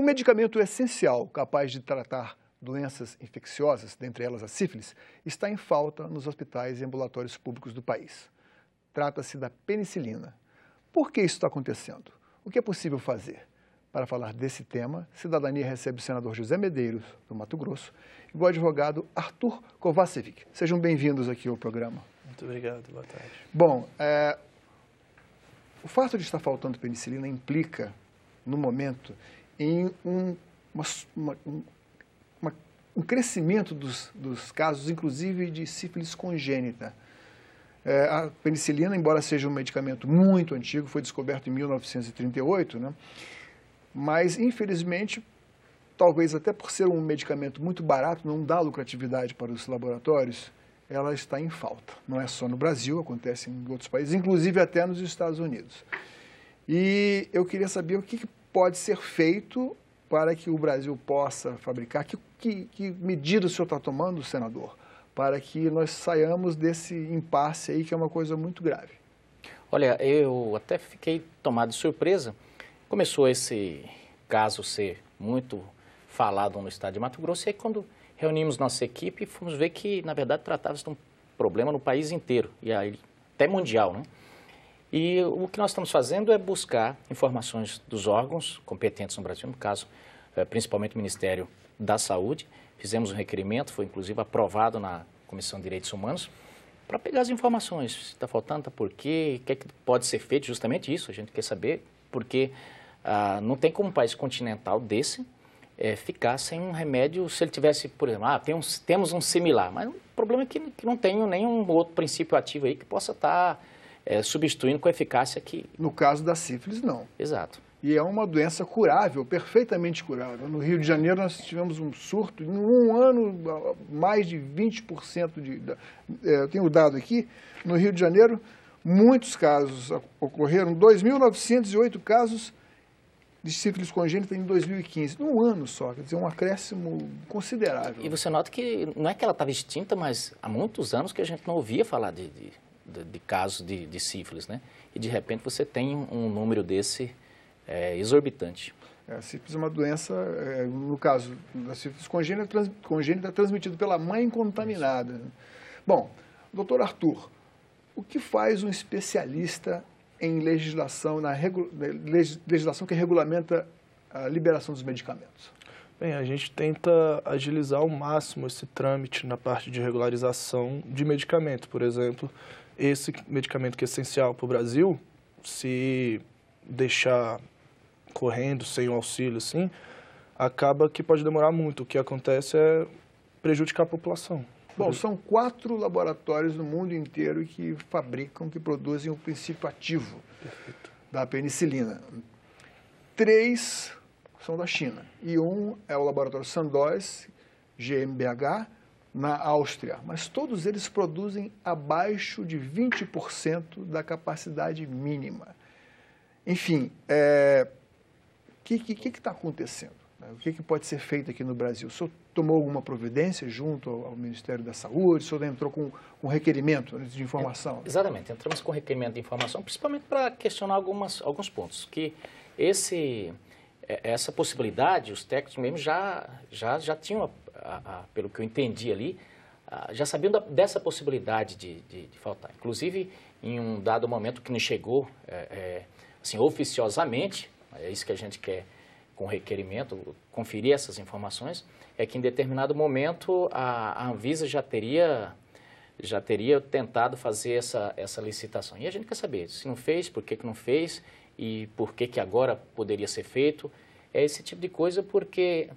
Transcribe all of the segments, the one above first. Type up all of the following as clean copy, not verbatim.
medicamento essencial capaz de tratar doenças infecciosas, dentre elas a sífilis, está em falta nos hospitais e ambulatórios públicos do país. Trata-se da penicilina. Por que isso está acontecendo? O que é possível fazer? Para falar desse tema, Cidadania recebe o senador José Medeiros, do Mato Grosso, e o advogado Arthur Kovacevic. Sejam bem-vindos aqui ao programa. Muito obrigado, boa tarde. Bom, o fato de estar faltando penicilina implica, no momento, em um crescimento dos casos, inclusive de sífilis congênita. A penicilina, embora seja um medicamento muito antigo, foi descoberto em 1938, né? Mas, infelizmente, talvez até por ser um medicamento muito barato, não dá lucratividade para os laboratórios, ela está em falta. Não é só no Brasil, acontece em outros países, inclusive até nos Estados Unidos. E eu queria saber o que pode ser feito para que o Brasil possa fabricar. Que medida o senhor está tomando, senador, para que nós saiamos desse impasse aí, que é uma coisa muito grave? Olha, eu até fiquei tomado de surpresa. Começou esse caso ser muito falado no estado de Mato Grosso, e aí quando reunimos nossa equipe, fomos ver que, na verdade, tratava-se de um problema no país inteiro, e aí, até mundial, né? E o que nós estamos fazendo é buscar informações dos órgãos competentes no Brasil, no caso, principalmente o Ministério da Saúde. Fizemos um requerimento, foi inclusive aprovado na Comissão de Direitos Humanos, para pegar as informações, se está faltando, está por quê, o que é que pode ser feito, justamente isso, a gente quer saber, porque não tem como um país continental desse ficar sem um remédio, se ele tivesse, por exemplo, temos um similar, mas o problema é que não tem nenhum outro princípio ativo aí que possa estar substituindo com eficácia que... No caso da sífilis, não. Exato. E é uma doença curável, perfeitamente curável. No Rio de Janeiro nós tivemos um surto, em um ano mais de 20% eu tenho o dado aqui, no Rio de Janeiro muitos casos ocorreram, 2.908 casos de sífilis congênita em 2015, num ano só, quer dizer, um acréscimo considerável. E você nota que não é que ela estava extinta, mas há muitos anos que a gente não ouvia falar de casos de sífilis, né? E de repente você tem um número desse exorbitante. A sífilis é uma doença, no caso da sífilis congênita transmitida pela mãe contaminada. Isso. Bom, doutor Arthur, o que faz um especialista em legislação, legislação que regulamenta a liberação dos medicamentos? Bem, a gente tenta agilizar ao máximo esse trâmite na parte de regularização de medicamento. Por exemplo, esse medicamento que é essencial para o Brasil, se deixar correndo sem o auxílio, assim, acaba que pode demorar muito. O que acontece é prejudicar a população. Bom, são 4 laboratórios no mundo inteiro que fabricam, que produzem o princípio ativo da penicilina. 3 são da China e um é o laboratório Sandoz GmbH, na Áustria. Mas todos eles produzem abaixo de 20% da capacidade mínima. Enfim, o que está acontecendo? O que pode ser feito aqui no Brasil? O senhor tomou alguma providência junto ao Ministério da Saúde? O senhor entrou com requerimento de informação? Exatamente, entramos com requerimento de informação, principalmente para questionar alguns pontos. Que essa possibilidade, os técnicos mesmo já tinham, pelo que eu entendi ali, já sabiam dessa possibilidade de faltar. Inclusive, em um dado momento que nos chegou, assim, oficiosamente, é isso que a gente quer com requerimento, conferir essas informações, é que em determinado momento a Anvisa já teria tentado fazer essa licitação. E a gente quer saber se não fez, por que não fez e por que agora poderia ser feito. É esse tipo de coisa porque,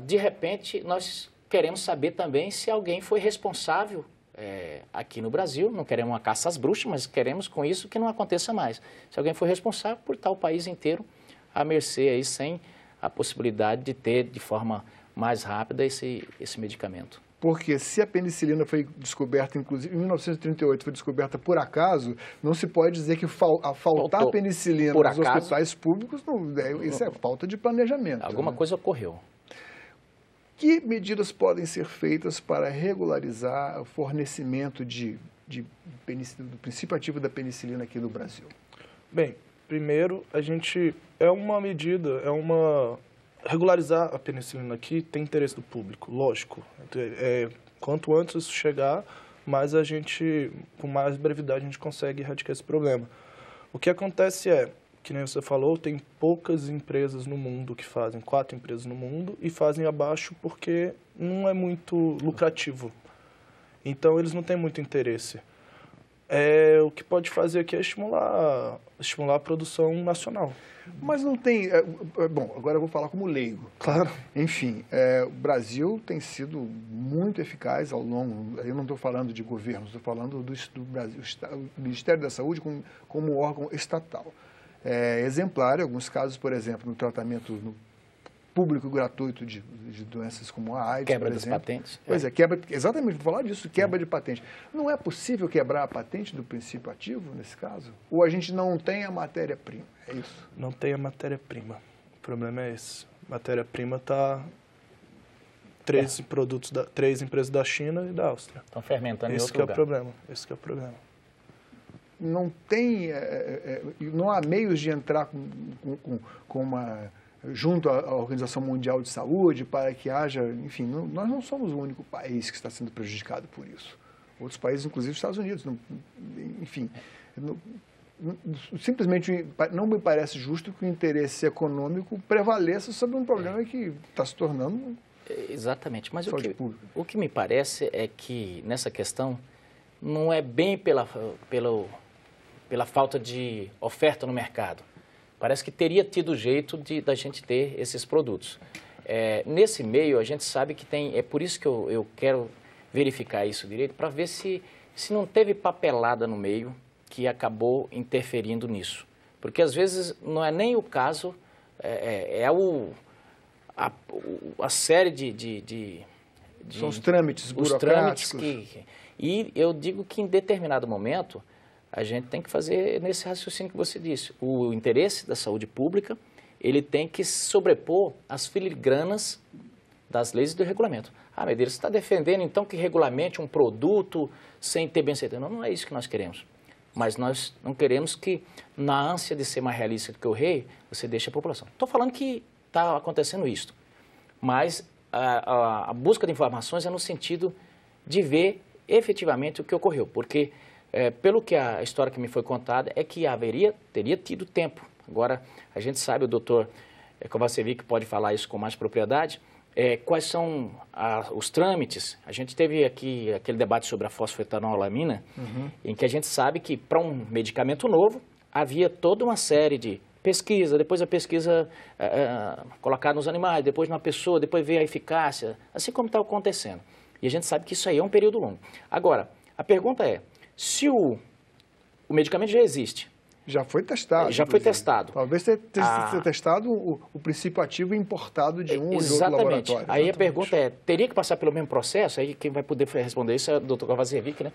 de repente, nós queremos saber também se alguém foi responsável aqui no Brasil. Não queremos uma caça às bruxas, mas queremos com isso que não aconteça mais. Se alguém foi responsável por estar o país inteiro à mercê aí, sem a possibilidade de ter de forma mais rápida esse medicamento. Porque se a penicilina foi descoberta, inclusive em 1938, foi descoberta por acaso, não se pode dizer que faltar penicilina nos hospitais públicos, isso é falta de planejamento. Alguma coisa ocorreu. Que medidas podem ser feitas para regularizar o fornecimento do princípio ativo da penicilina aqui no Brasil? Bem, primeiro, é uma medida, regularizar a penicilina aqui tem interesse do público, lógico. Quanto antes isso chegar, mais a gente, com mais brevidade, a gente consegue erradicar esse problema. O que acontece é, que nem você falou, tem poucas empresas no mundo que fazem, 4 empresas no mundo, e fazem abaixo porque não é muito lucrativo. Então, eles não têm muito interesse. O que pode fazer aqui é estimular a produção nacional. Mas não tem... bom, agora eu vou falar como leigo. Claro. Enfim, o Brasil tem sido muito eficaz ao longo... Eu não estou falando de governo, estou falando do Brasil, o Ministério da Saúde como órgão estatal. Exemplar, em alguns casos, por exemplo, no tratamento público gratuito de doenças como a AIDS, Quebra por das exemplo. patentes. Pois exatamente, vou falar disso, quebra de patente. Não é possível quebrar a patente do princípio ativo, nesse caso? Ou a gente não tem a matéria-prima? É isso? Não tem a matéria-prima. O problema é esse. A matéria-prima está 3 empresas da China e da Áustria. Estão fermentando em Esse outro que é lugar. o problema. Esse que é o problema. Não tem, não há meios de entrar junto à Organização Mundial de Saúde para que haja, enfim, nós não somos o único país que está sendo prejudicado por isso. Outros países, inclusive os Estados Unidos, enfim, simplesmente não me parece justo que o interesse econômico prevaleça sobre um problema que está se tornando... Exatamente, mas saúde pública. O que me parece é que nessa questão não é bem pela falta de oferta no mercado. Parece que teria tido jeito da gente ter esses produtos. Nesse meio, a gente sabe que tem... É por isso que eu quero verificar isso direito, para ver se não teve papelada no meio que acabou interferindo nisso. Porque, às vezes, não é nem o caso, a série São os trâmites burocráticos. E eu digo que, em determinado momento, a gente tem que fazer nesse raciocínio que você disse. O interesse da saúde pública, ele tem que se sobrepor às filigranas das leis e do regulamento. Medeiros, você está defendendo, então, que regulamente um produto sem ter bem certeza. Não é isso que nós queremos. Mas nós não queremos que, na ânsia de ser mais realista do que o rei, você deixe a população. Estou falando que está acontecendo isso. Mas a busca de informações é no sentido de ver efetivamente o que ocorreu. Porque... pelo que a história que me foi contada, é que teria tido tempo. Agora, a gente sabe, o doutor Kovacevic pode falar isso com mais propriedade, quais são os trâmites. A gente teve aqui aquele debate sobre a fosfetanolamina, em que a gente sabe que para um medicamento novo, havia toda uma série de pesquisa, depois a pesquisa colocada nos animais, depois numa pessoa, depois ver a eficácia, assim como está acontecendo. E a gente sabe que isso aí é um período longo. Agora, a pergunta é, se o medicamento já existe. Já foi testado. Já foi testado. Talvez tenha testado o princípio ativo importado de um ou de outro laboratório. Aí a pergunta é, teria que passar pelo mesmo processo? Aí quem vai poder responder isso é o doutor Kovacevic, né?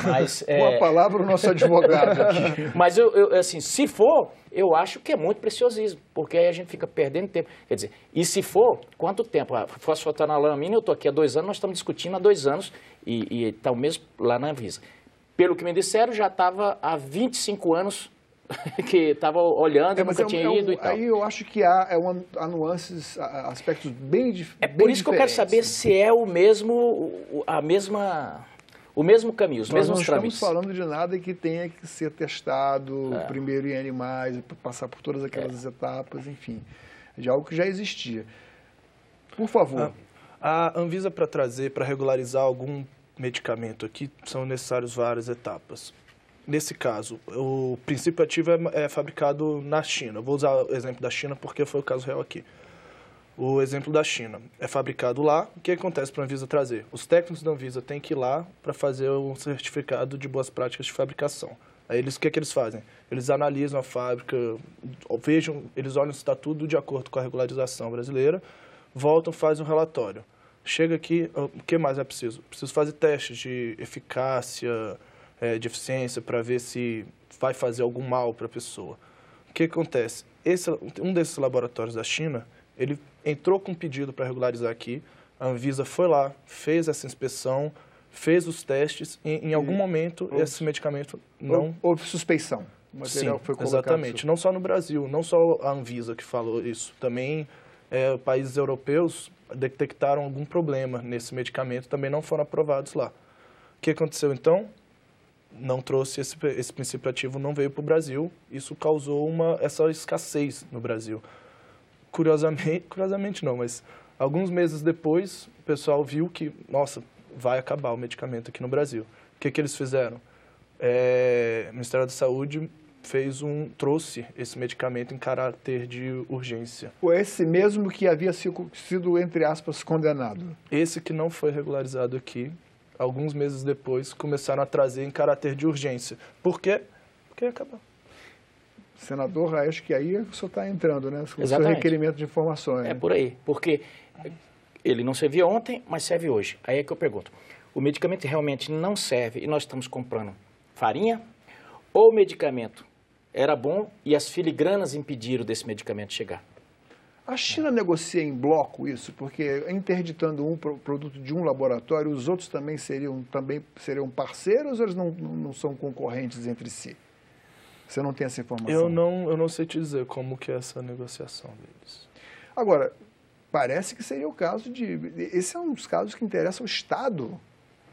Mas, uma palavra o nosso advogado aqui. Mas, assim, se for, eu acho que é muito preciosismo, porque aí a gente fica perdendo tempo. Quer dizer, e se for, quanto tempo? A fosfetanolamina, eu estou aqui há 2 anos, nós estamos discutindo há 2 anos, e está o mesmo lá na Anvisa. Pelo que me disseram, já estava há 25 anos que estava olhando e nunca tinha ido e tal. Aí eu acho que há nuances, aspectos bem diferentes. É por isso que eu quero saber se é o mesmo caminho, os mesmos trâmites. Nós não estamos falando de nada que tenha que ser testado primeiro em animais, passar por todas aquelas etapas, enfim, de algo que já existia. Por favor. A Anvisa, para regularizar algum medicamento aqui, são necessárias várias etapas. Nesse caso, o princípio ativo é fabricado na China. Eu vou usar o exemplo da China porque foi o caso real aqui. O exemplo da China é fabricado lá. O que acontece para a Anvisa trazer? Os técnicos da Anvisa têm que ir lá para fazer um certificado de boas práticas de fabricação. Aí o que eles fazem? Eles analisam a fábrica, eles olham se está tudo de acordo com a regularização brasileira, voltam, fazem um relatório. Chega aqui, o que mais é preciso? Preciso fazer testes de eficácia, de eficiência, para ver se vai fazer algum mal para a pessoa. O que acontece? Um desses laboratórios da China, ele entrou com um pedido para regularizar aqui, a Anvisa foi lá, fez essa inspeção, fez os testes, e em algum momento esse medicamento não... Houve suspeição. O material foi colocado. Exatamente. Não só no Brasil, não só a Anvisa que falou isso, também países europeus detectaram algum problema nesse medicamento, também não foram aprovados lá. O que aconteceu então? Não trouxe esse princípio ativo, não veio para o Brasil, isso causou essa escassez no Brasil. Curiosamente não, mas alguns meses depois o pessoal viu que, nossa, vai acabar o medicamento aqui no Brasil. O que eles fizeram? O Ministério da Saúde trouxe esse medicamento em caráter de urgência. Foi esse mesmo que havia sido, entre aspas, condenado? Esse que não foi regularizado aqui, alguns meses depois, começaram a trazer em caráter de urgência. Por quê? Porque ia acabar. Senador, acho que aí o senhor está entrando, né? Com o seu Exatamente. requerimento de informações. É por aí, porque ele não servia ontem, mas serve hoje. Aí é que eu pergunto, o medicamento realmente não serve e nós estamos comprando farinha, ou o medicamento era bom e as filigranas impediram desse medicamento chegar? A China negocia em bloco isso, porque interditando um produto de um laboratório, os outros também seriam parceiros ou eles não são concorrentes entre si? Você não tem essa informação? Eu não sei te dizer como que é essa negociação deles. Agora, parece que seria o caso de... Esse é um dos casos que interessa ao Estado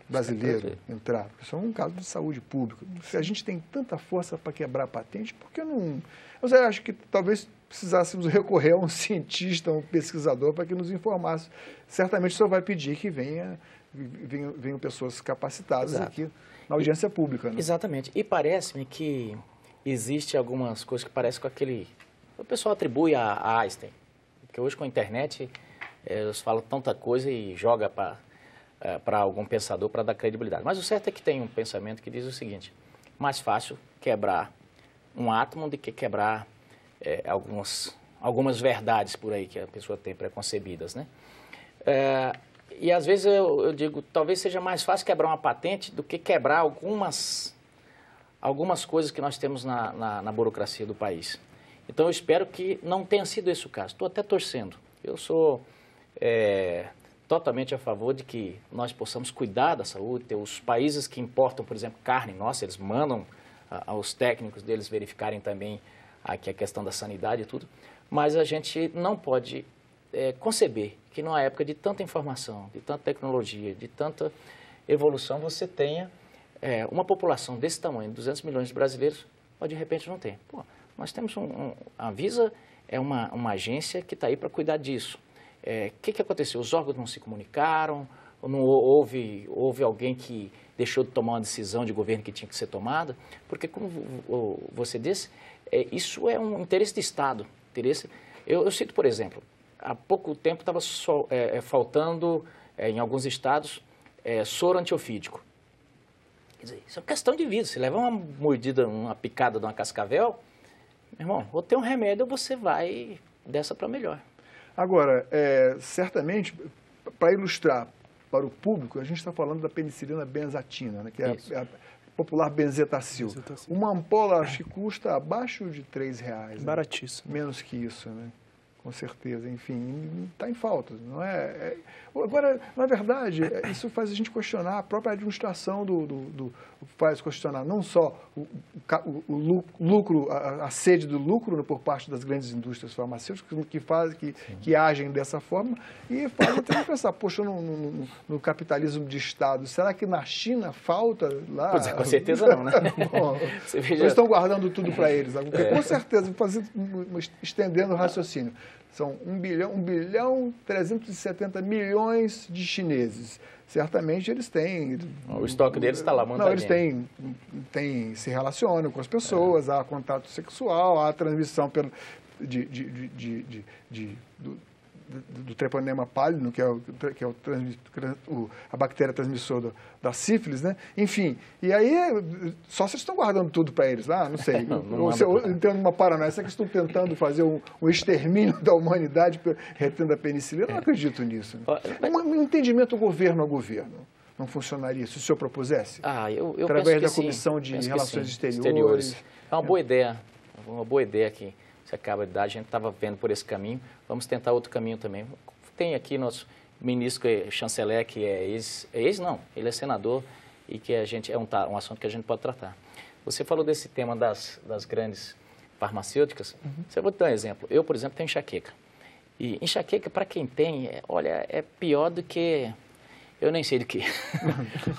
brasileiro entrar, porque isso é um caso de saúde pública. Se a gente tem tanta força para quebrar a patente, por que não... Eu acho que talvez precisássemos recorrer a um cientista, um pesquisador, para que nos informasse. Certamente o senhor vai pedir que venham pessoas capacitadas aqui na audiência pública. Né? Exatamente. E parece-me que existe algumas coisas que parecem com aquele... O pessoal atribui a Einstein, porque hoje com a internet eles falam tanta coisa e joga para algum pensador para dar credibilidade. Mas o certo é que tem um pensamento que diz o seguinte: mais fácil quebrar um átomo do que quebrar algumas verdades por aí que a pessoa tem preconcebidas, né? E às vezes eu digo, talvez seja mais fácil quebrar uma patente do que quebrar algumas coisas que nós temos na burocracia do país. Então eu espero que não tenha sido esse o caso. Estou até torcendo. Eu sou totalmente a favor de que nós possamos cuidar da saúde. Ter os países que importam, por exemplo, carne nossa, eles mandam aos técnicos deles verificarem também aqui a questão da sanidade e tudo. Mas a gente não pode conceber que numa época de tanta informação, de tanta tecnologia, de tanta evolução, você tenha uma população desse tamanho, 200 milhões de brasileiros, mas de repente não tem. Pô, nós temos a Anvisa é uma agência que está aí para cuidar disso. O que aconteceu? Os órgãos não se comunicaram, ou não houve alguém que deixou de tomar uma decisão de governo que tinha que ser tomada? Porque, como você disse, isso é um interesse de Estado. Eu cito, por exemplo, há pouco tempo estava faltando, em alguns estados, soro antiofídico. Quer dizer, isso é uma questão de vida. Se levar uma mordida, uma picada de uma cascavel, meu irmão, ou tem um remédio ou você vai dessa para melhor. Agora, certamente, para ilustrar para o público, a gente está falando da penicilina benzatina, né, que é a popular benzetacil. Uma ampola, acho que custa abaixo de R$3. Baratíssimo. Né? Menos que isso, né? Com certeza. Enfim, está em falta. Não é? Agora, na verdade, isso faz a gente questionar a própria administração faz questionar não só o lucro, a sede do lucro por parte das grandes indústrias farmacêuticas que agem dessa forma, e faz até pensar, poxa, no capitalismo de Estado, será que na China falta lá? Pois é, com certeza não, né? Bom, eles estão guardando tudo para eles, porque com certeza, estendendo o raciocínio, são 1 bilhão 370 milhões de chineses. Certamente eles têm... O estoque deles está lá montadinho. Não, eles se relacionam com as pessoas, há contato sexual, há transmissão do treponema pálido, que é a bactéria transmissora da sífilis, né? Enfim, e aí só vocês estão guardando tudo para eles lá, não sei. Entendo uma paranoia, será que estão tentando fazer um extermínio da humanidade retendo a penicilina? Eu não acredito nisso. Né? Um entendimento governo a governo não funcionaria se o senhor propusesse? Eu através da penso que Comissão sim. de Relações Exteriores. É uma boa ideia que você acaba de dar, a gente estava vendo por esse caminho, vamos tentar outro caminho também. Tem aqui nosso ministro chanceler, que ele é senador e que é um assunto que a gente pode tratar. Você falou desse tema das grandes farmacêuticas, eu vou te dar um exemplo. Eu, por exemplo, tenho enxaqueca E enxaqueca, para quem tem, olha, é pior do que... Eu nem sei do que.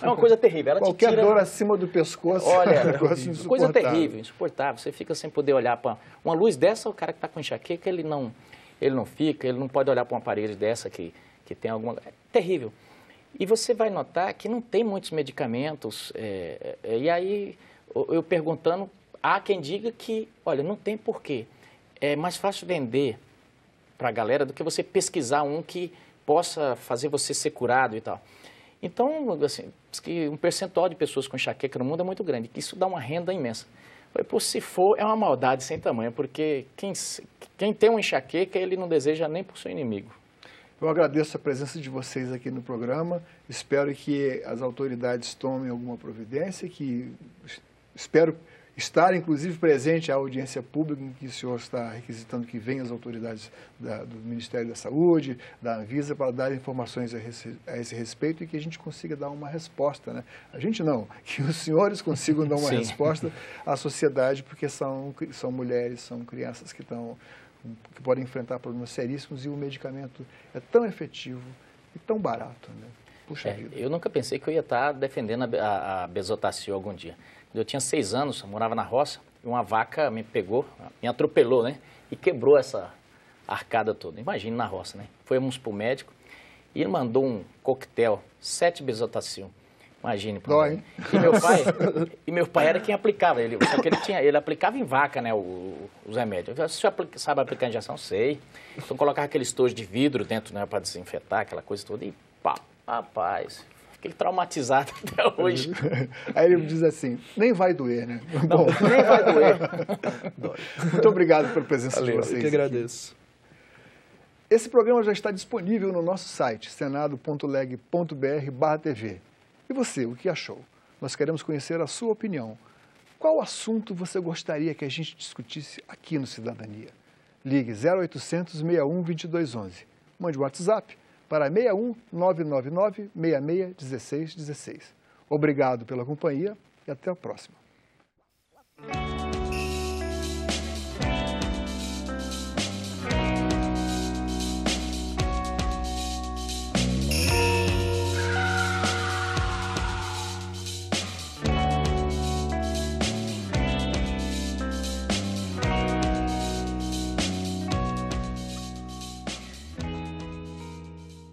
É uma coisa terrível. Ela Qualquer te tira... dor acima do pescoço olha, é um negócio insuportável. Coisa terrível, insuportável. Você fica sem poder olhar para... Uma luz dessa, o cara que está com enxaqueca, ele não fica, ele não pode olhar para uma parede dessa que tem alguma... É terrível. E você vai notar que não tem muitos medicamentos. E aí, eu perguntando, há quem diga que, olha, não tem porquê. É mais fácil vender para a galera do que você pesquisar um que possa fazer você ser curado e tal. Então, assim, diz que um percentual de pessoas com enxaqueca no mundo é muito grande. Isso dá uma renda imensa. Por se for, é uma maldade sem tamanho, porque quem tem uma enxaqueca, ele não deseja nem por seu inimigo. Eu agradeço a presença de vocês aqui no programa. Espero que as autoridades tomem alguma providência, espero estar, inclusive, presente à audiência pública em que o senhor está requisitando que venham as autoridades do Ministério da Saúde, da Anvisa, para dar informações a esse respeito e que a gente consiga dar uma resposta, né? A gente não, que os senhores consigam dar uma resposta à sociedade, porque são mulheres, são crianças que podem enfrentar problemas seríssimos e o medicamento é tão efetivo e tão barato, né? Puxa vida. Eu nunca pensei que eu ia estar defendendo a Besotacil algum dia. Quando eu tinha 6 anos, eu morava na roça, e uma vaca me pegou, me atropelou, né? E quebrou essa arcada toda. Imagine na roça, né? Fomos para o médico e ele mandou um coquetel, 7 Besotacil. Imagine. Dói. E meu pai era quem aplicava. Só que ele aplicava em vaca, né, os remédios. O senhor sabe aplicar injeção? Sei. Então colocava aquele estojo de vidro dentro, né, para desinfetar, aquela coisa toda. E pá, rapaz, fiquei traumatizado até hoje. Aí ele diz assim, nem vai doer, né? Não, bom, nem vai doer. Muito obrigado pela presença de vocês. Eu que agradeço. Esse programa já está disponível no nosso site, senado.leg.br/TV. E você, o que achou? Nós queremos conhecer a sua opinião. Qual assunto você gostaria que a gente discutisse aqui no Cidadania? Ligue 0800 61 2211. Mande um WhatsApp para 61 999 66 16 16. Obrigado pela companhia e até a próxima.